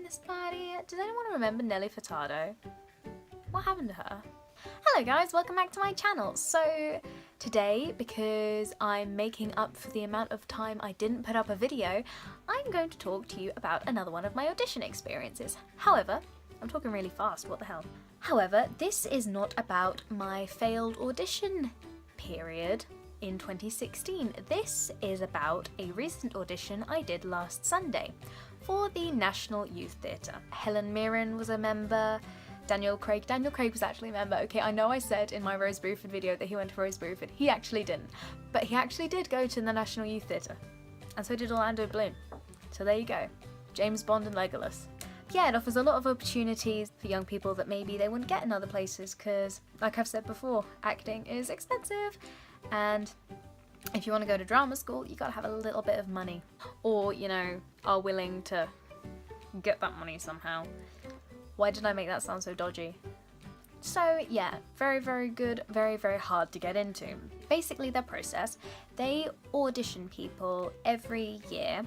this party. Does anyone remember Nelly Furtado? What happened to her? Hello guys, welcome back to my channel. So today, because I'm making up for the amount of time I didn't put up a video, I'm going to talk to you about another one of my audition experiences. However, I'm talking really fast, what the hell? However, this is not about my failed audition period in 2016. This is about a recent audition I did last Sunday for the National Youth Theatre. Helen Mirren was a member, Daniel Craig was actually a member. Okay, I know I said in my Rose Bruford video that he went to Rose Bruford. He actually didn't, but he actually did go to the National Youth Theatre, and so did Orlando Bloom. So there you go, James Bond and Legolas. Yeah, it offers a lot of opportunities for young people that maybe they wouldn't get in other places because, like I've said before, acting is expensive, and if you want to go to drama school, you gotta have a little bit of money, or, you know, are willing to get that money somehow. Why did I make that sound so dodgy? So yeah, very, very good, very, very hard to get into. Basically their process, they audition people every year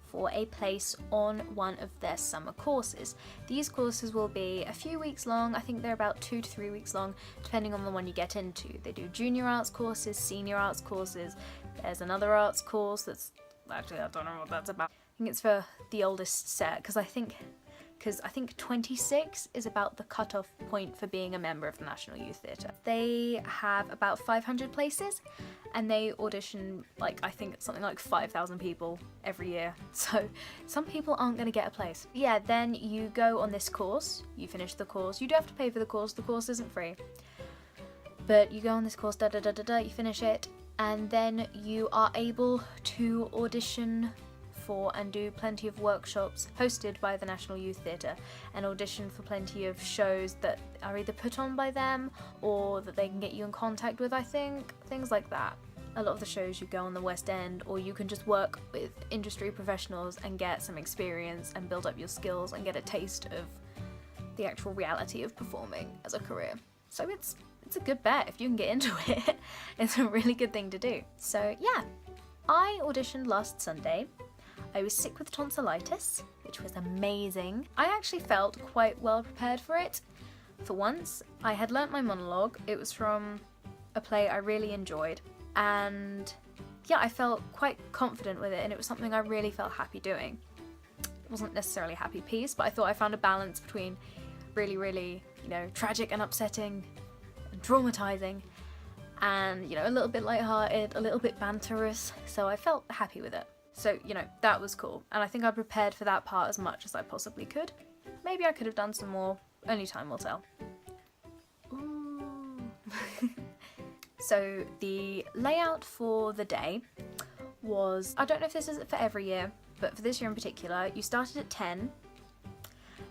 for a place on one of their summer courses. These courses will be a few weeks long. I think they're about 2 to 3 weeks long, depending on the one you get into. They do junior arts courses, senior arts courses. There's another arts course that's, actually I don't know what that's about. I think it's for the oldest set, because I think 26 is about the cutoff point for being a member of the National Youth Theatre. They have about 500 places, and they audition, like, I think it's something like 5,000 people every year. So some people aren't going to get a place. Yeah, then you go on this course, you finish the course, you do have to pay for the course isn't free. But you go on this course, you finish it, and then you are able to audition for and do plenty of workshops hosted by the National Youth Theatre, and audition for plenty of shows that are either put on by them or that they can get you in contact with, I think, things like that. A lot of the shows you go on the West End, or you can just work with industry professionals and get some experience and build up your skills and get a taste of the actual reality of performing as a career. So it's a good bet if you can get into it. It's a really good thing to do. So yeah, I auditioned last Sunday. I was sick with tonsillitis, which was amazing. I actually felt quite well prepared for it. For once, I had learnt my monologue. It was from a play I really enjoyed, and yeah, I felt quite confident with it, and it was something I really felt happy doing. It wasn't necessarily a happy piece, but I thought I found a balance between really, really, you know, tragic and upsetting and traumatizing, and, you know, a little bit lighthearted, a little bit banterous, so I felt happy with it. So, you know, that was cool, and I think I prepared for that part as much as I possibly could. Maybe I could have done some more, only time will tell. Ooh. So the layout for the day was, I don't know if this is for every year, but for this year in particular, you started at 10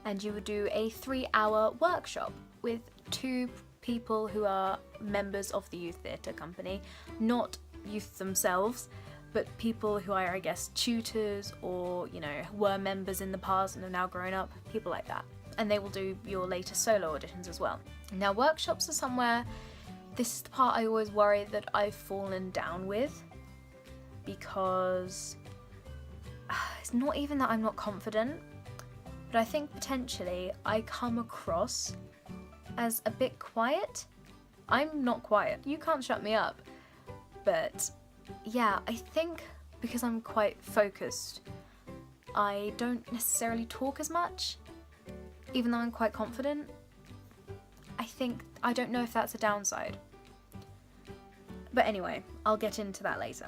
and you would do a 3-hour workshop with 2 people who are members of the youth theatre company, not youth themselves, but people who are, I guess, tutors or, you know, were members in the past and have now grown up, people like that. And they will do your later solo auditions as well. Now, workshops are somewhere, this is the part I always worry that I've fallen down with, because it's not even that I'm not confident, but I think potentially I come across as a bit quiet. I'm not quiet. You can't shut me up. But yeah, I think because I'm quite focused, I don't necessarily talk as much, even though I'm quite confident. I don't know if that's a downside. But anyway, I'll get into that later.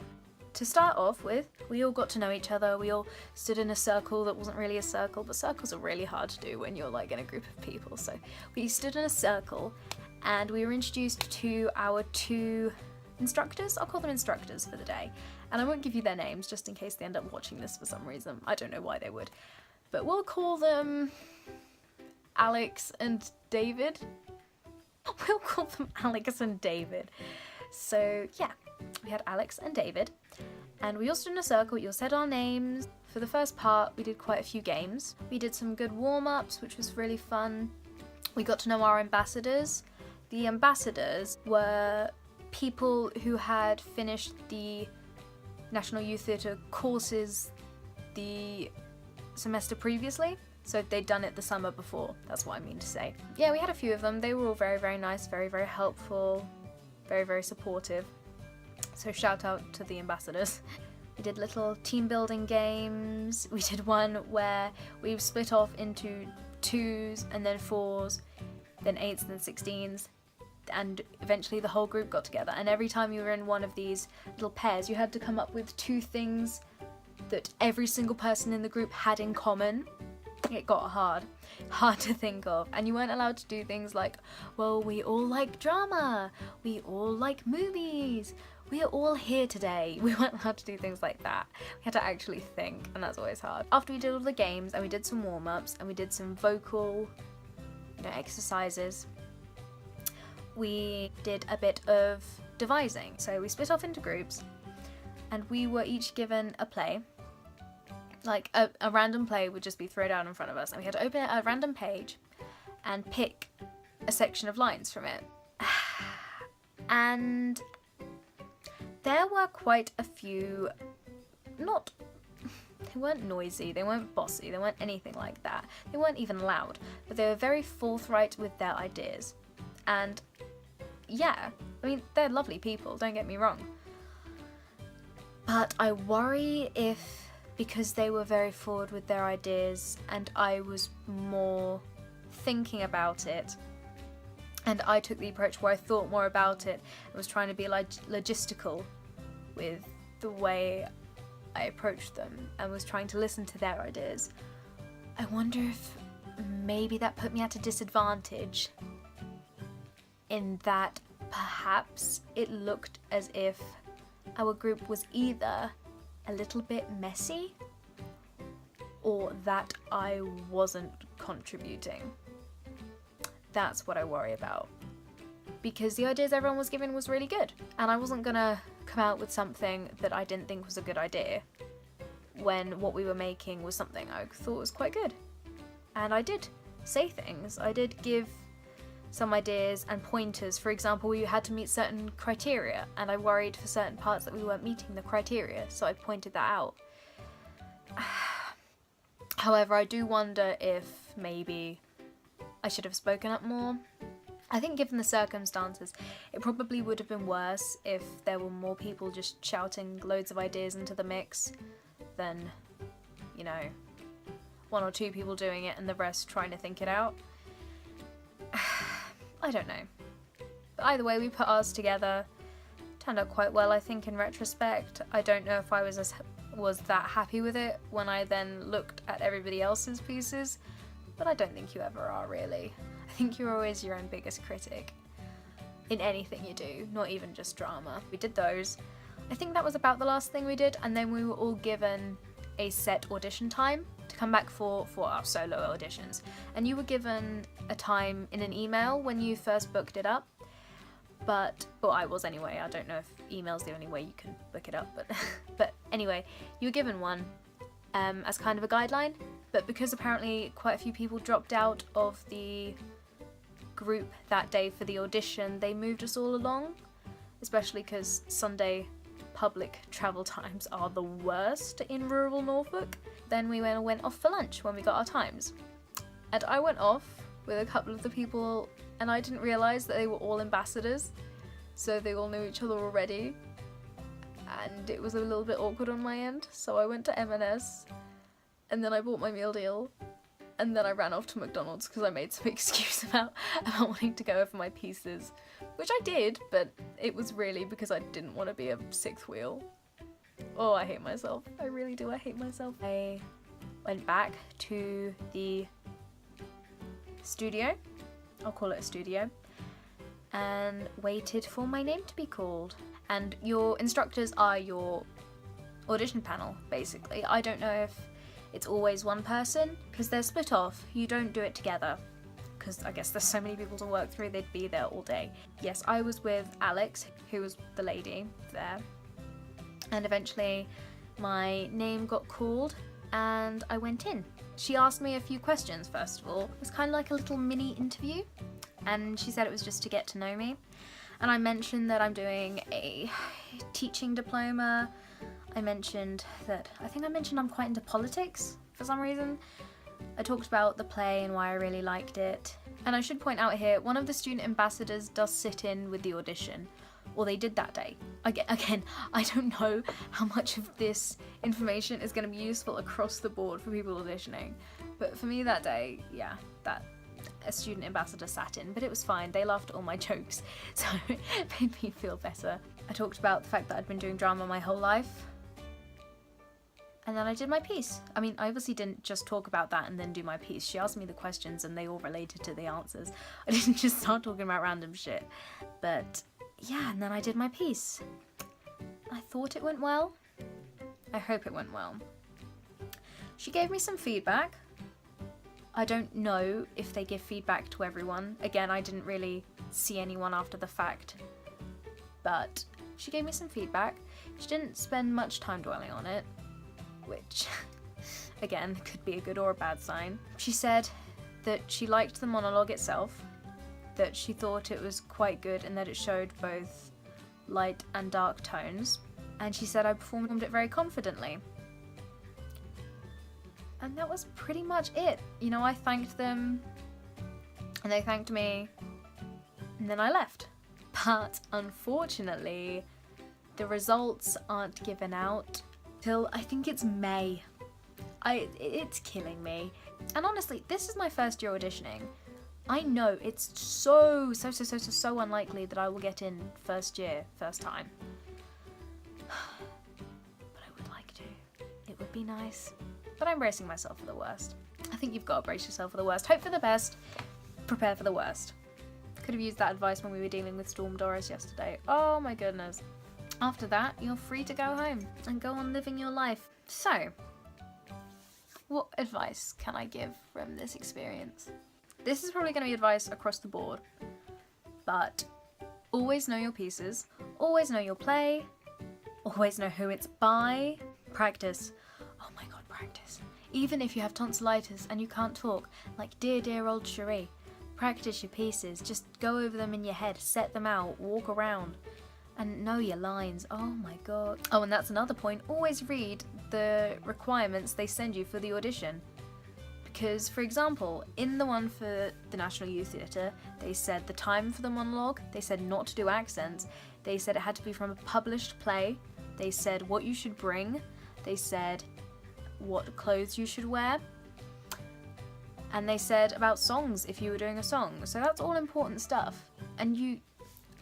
To start off with, we all got to know each other. We all stood in a circle that wasn't really a circle, but circles are really hard to do when you're like in a group of people. So we stood in a circle and we were introduced to our 2 instructors. I'll call them instructors for the day, and I won't give you their names just in case they end up watching this for some reason. I don't know why they would, but we'll call them Alex and David. We'll call them Alex and David. So yeah, we had Alex and David, and we all stood in a circle. We all said our names. For the first part, we did quite a few games. We did some good warm-ups, which was really fun. We got to know our ambassadors. The ambassadors were people who had finished the National Youth Theatre courses the semester previously. So they'd done it the summer before, that's what I mean to say. Yeah, we had a few of them. They were all very, very nice, very, very helpful, very, very supportive. So shout out to the ambassadors. We did little team building games. We did one where we split off into 2s and then 4s, then 8s and then 16s. And eventually the whole group got together, and every time you were in one of these little pairs you had to come up with 2 things that every single person in the group had in common. It got hard to think of, and you weren't allowed to do things like, well, we all like drama, we all like movies, we are all here today. We weren't allowed to do things like that. We had to actually think, and that's always hard. After we did all the games and we did some warm-ups and we did some vocal, exercises, we did a bit of devising. So we split off into groups and we were each given a play. Like a random play would just be thrown down in front of us, and we had to open a random page and pick a section of lines from it. And there were quite a few, they weren't noisy, they weren't bossy, they weren't anything like that. They weren't even loud, but they were very forthright with their ideas. And yeah, I mean, they're lovely people, don't get me wrong. But I worry if, because they were very forward with their ideas and I was more thinking about it, and I took the approach where I thought more about it and was trying to be logistical with the way I approached them and was trying to listen to their ideas. I wonder if maybe that put me at a disadvantage, in that perhaps it looked as if our group was either a little bit messy or that I wasn't contributing. That's what I worry about, because the ideas everyone was given was really good, and I wasn't gonna come out with something that I didn't think was a good idea when what we were making was something I thought was quite good. And I did say things, I did give some ideas and pointers. For example, we had to meet certain criteria, and I worried for certain parts that we weren't meeting the criteria, so I pointed that out. However, I do wonder if maybe I should have spoken up more. I think given the circumstances, it probably would have been worse if there were more people just shouting loads of ideas into the mix than, 1 or 2 people doing it and the rest trying to think it out. I don't know. But either way, we put ours together. Turned out quite well, I think, in retrospect. I don't know if I was that happy with it when I then looked at everybody else's pieces, but I don't think you ever are, really. I think you're always your own biggest critic in anything you do, not even just drama. We did those. I think that was about the last thing we did, and then we were all given a set audition time to come back for our solo auditions. And you were given a time in an email when you first booked it up, well, I was anyway. I don't know if email's the only way you can book it up, but anyway, you were given one as kind of a guideline, but because apparently quite a few people dropped out of the group that day for the audition, they moved us all along, especially because Sunday public travel times are the worst in rural Norfolk. Then we went off for lunch when we got our times, and I went off with a couple of the people, and I didn't realise that they were all ambassadors, so they all knew each other already, and it was a little bit awkward on my end. So I went to M&S, and then I bought my meal deal, and then I ran off to McDonald's because I made some excuse about wanting to go over my pieces, which I did, but it was really because I didn't want to be a 6th wheel. Oh, I hate myself. I really do. I hate myself. I went back to the studio, I'll call it a studio, and waited for my name to be called. And your instructors are your audition panel, basically. I don't know if it's always one person, because they're split off. You don't do it together, because I guess there's so many people to work through, they'd be there all day. Yes, I was with Alex, who was the lady there, and eventually my name got called and I went in. She asked me a few questions, first of all. It was kind of like a little mini interview, and she said it was just to get to know me. And I mentioned that I'm doing a teaching diploma. I think I mentioned I'm quite into politics for some reason. I talked about the play and why I really liked it. And I should point out here, one of the student ambassadors does sit in with the audition, or they did that day. Again, I don't know how much of this information is going to be useful across the board for people auditioning, but for me that day, yeah, that a student ambassador sat in, but it was fine. They laughed at all my jokes, so it made me feel better. I talked about the fact that I'd been doing drama my whole life, and then I did my piece. I mean, I obviously didn't just talk about that and then do my piece. She asked me the questions and they all related to the answers. I didn't just start talking about random shit. But yeah, and then I did my piece. I thought it went well. I hope it went well. She gave me some feedback. I don't know if they give feedback to everyone. Again, I didn't really see anyone after the fact. But she gave me some feedback. She didn't spend much time dwelling on it, which, again, could be a good or a bad sign. She said that she liked the monologue itself, that she thought it was quite good and that it showed both light and dark tones, and she said I performed it very confidently. And that was pretty much it. You know, I thanked them, and they thanked me, and then I left. But unfortunately, the results aren't given out till I think it's May. It's killing me. And honestly, this is my first year auditioning. I know it's so unlikely that I will get in first year, first time. But I would like to. It would be nice. But I'm bracing myself for the worst. I think you've got to brace yourself for the worst. Hope for the best, prepare for the worst. Could have used that advice when we were dealing with Storm Doris yesterday. Oh my goodness. After that, you're free to go home and go on living your life. So, what advice can I give from this experience? This is probably going to be advice across the board, but always know your pieces, always know your play, always know who it's by, practice. Oh my god, practice. Even if you have tonsillitis and you can't talk, like dear old Cherie, practice your pieces, just go over them in your head, set them out, walk around. And know your lines. Oh my god. Oh, and that's another point. Always read the requirements they send you for the audition. Because, for example, in the one for the National Youth Theatre, they said the time for the monologue, they said not to do accents, they said it had to be from a published play, they said what you should bring, they said what clothes you should wear, and they said about songs if you were doing a song. So that's all important stuff. And you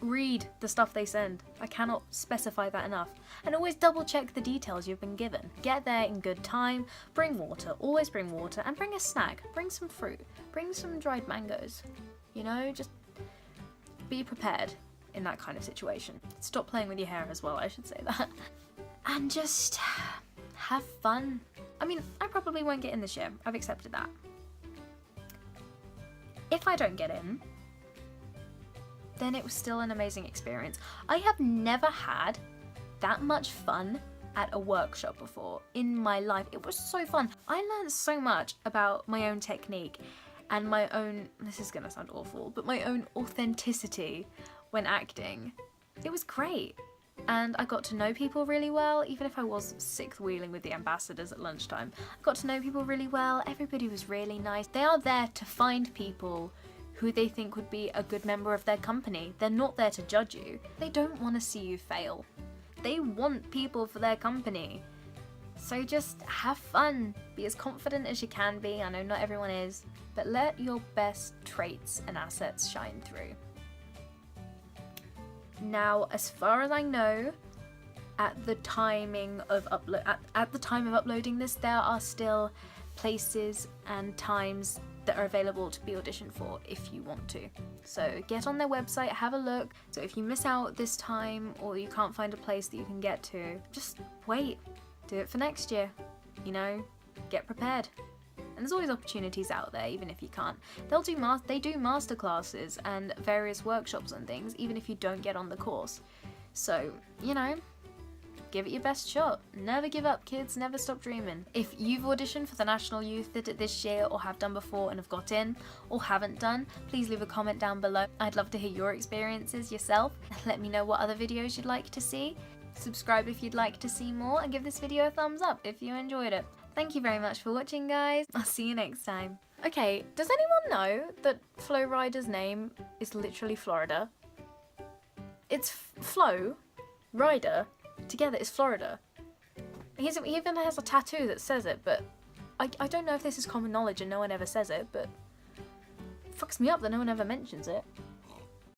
read the stuff they send. I cannot specify that enough. And always double check the details you've been given. Get there in good time, bring water, always bring water, and bring a snack, bring some fruit, bring some dried mangoes. You know, just be prepared in that kind of situation. Stop playing with your hair as well, I should say that. And just have fun. I mean, I probably won't get in this year. I've accepted that. If I don't get in, then it was still an amazing experience. I have never had that much fun at a workshop before in my life. It was so fun. I learned so much about my own technique and my own, this is gonna sound awful, but my own authenticity when acting. It was great. And I got to know people really well, even if I was sixth wheeling with the ambassadors at lunchtime. I got to know people really well. Everybody was really nice. They are there to find people who they think would be a good member of their company. They're not there to judge you. They don't want to see you fail. They want people for their company. So just have fun. Be as confident as you can be. I know not everyone is, but let your best traits and assets shine through. Now, as far as I know, at the timing of at the time of uploading this, there are still places and times that are available to be auditioned for if you want to. So get on their website, have a look. So if you miss out this time or you can't find a place that you can get to, just wait. Do it for next year. You know, get prepared. And there's always opportunities out there, even if you can't. They do master classes and various workshops and things, even if you don't get on the course. So, you know, give it your best shot. Never give up, kids. Never stop dreaming. If you've auditioned for the National Youth Theatre this year or have done before and have got in or haven't done, please leave a comment down below. I'd love to hear your experiences yourself. Let me know what other videos you'd like to see. Subscribe if you'd like to see more and give this video a thumbs up if you enjoyed it. Thank you very much for watching, guys. I'll see you next time. Okay, does anyone know that Flo Rida's name is literally Florida? It's Flo Rida together is Florida. He even has a tattoo that says it, but I don't know if this is common knowledge and no one ever says it, but it fucks me up that no one ever mentions it.